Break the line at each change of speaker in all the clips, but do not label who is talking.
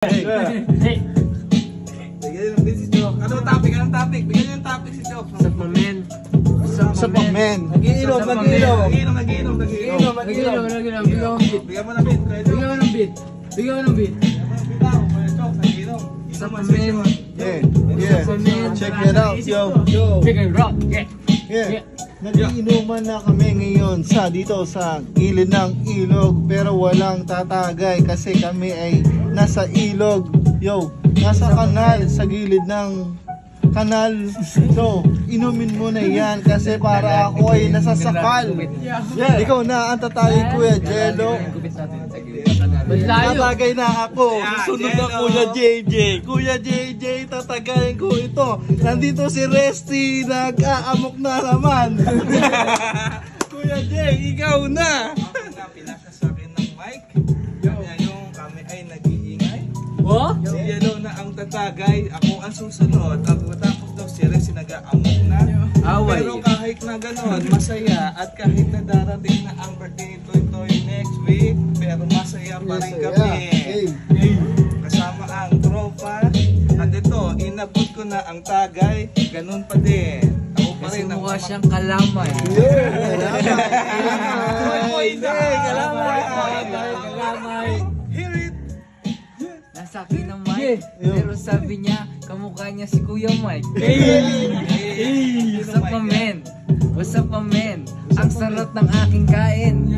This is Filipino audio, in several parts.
Bigyan ng si Joke. Anong topic? Bigyan ng topic si Joke.
Sa pamen.
Sa pamen.
Nagiinom.
Nagiinom.
Bigyan mo ng beat.
Bigyan mo ng beat. Sa pamen.
Yeah. Check it out, yo.
Check it out.
Yeah. Nagiinuman na kami ngayon dito sa gilid ng ilog, pero walang tatagay kasi kami ay nasa ilog. Yo, nasa kanal, sa gilid ng kanal. So, inumin mo na yan kasi para ako ay nasasakal. Yeah. Ikaw na ang tatagay, Kuya Jello. Tatagay na ako. Susunod na Kuya JJ. Kuya JJ, tatagayin ko ito. Nandito si Resty, nag-aamok na naman. Kuya J, ikaw na.
Pinasa sa akin ng mic. Yung kami ay nag-iingay.
Oh?
Si Yellow na ang tatagay. Ako ang susunod. At matapos daw si Resty nag-aamok na.
Away.
Pero kahit na ganon, masaya. At kahit na darating na ang birthday Toy next week, pero masaya pa rin kami. Kasama ang tropa. At ito, inabot ko na ang tagay. Ganun pa din. Ako pa
Kasi
rin ang
mukha siyang kalamay.
Kalamay.
Hear it!
Nasa akin ng mic. Pero sabi niya, kamukha niya si Kuya Mike. What's up, pamen? What's up, pamen? Ang sarap ng aking kain.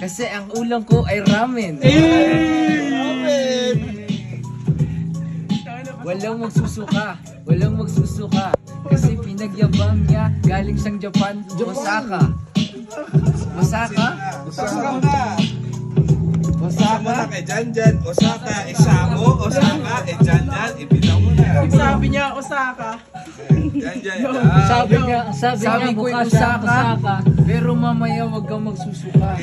Kasi ang ulam ko ay ramen. Walang magsusuka. Kasi pinagyabang niya, galing siyang Japan, Osaka.
Osaka na! Osaka na kay Janjan, Osaka, Isamo, Osaka, Janjan, ibitaw mo na.
Sabi niya, Osaka.
Janjan,
Sabi ko yung Osaka, pero mamaya wag kang magsusuka.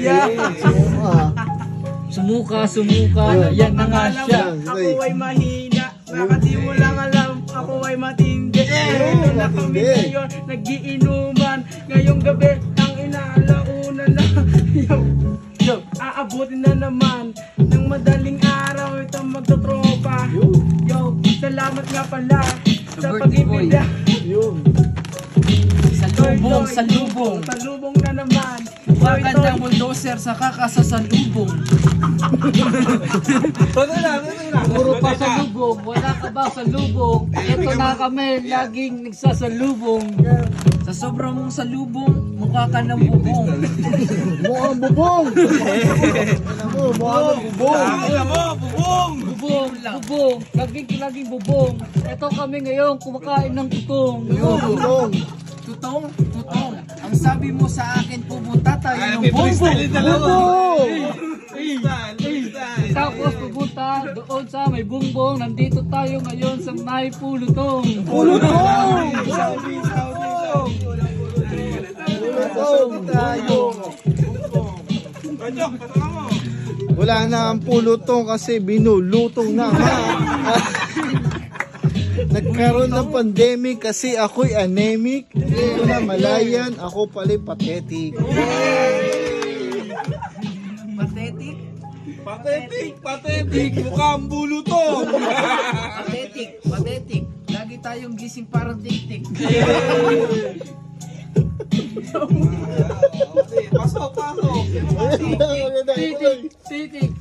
Sumuka, yan na nga siya.
Ako ay mahina, bakit di mo lang alam, ako ay matindi. Ito na kami ngayon, nagiinuman. Ngayong gabi, ang inaalauna na. Aabutin na naman ng madaling araw itong magtotropa. Yo, salamat nga pala sa pag-ibig. Salubong na naman.
Magandang bulldozer sa kakasasalubong. Puro pa sa lubong, wala ka ba sa lubong? Ito na kami, laging nagsasalubong. Sa sobrang mong salubong, mukha ka ng bubong.
Mukhang bubong.
Bubong. Laging bubong. Ito kami ngayon, kumakain ng tutong. Tutong. Ang sabi mo sa akin, pupunta tayo ng bongbong. Tapos pupunta doon sa may bongbong. Nandito tayo ngayon sa may pulutong.
Wala na ang pulutong kasi binulutong na. Nagkaroon ng pandemic kasi ako'y anemic. Ito na malayan, ako pala pathetic.
Pathetic, mukhang bulutong.
Pathetic. Lagi tayong gising parang tik-tik.
Pasok.
Titik.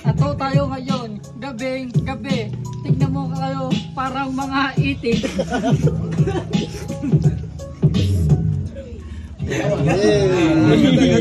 Ato tayo ngayon, gabi. Tignan mo kayo, parang mga itik.
Yeah.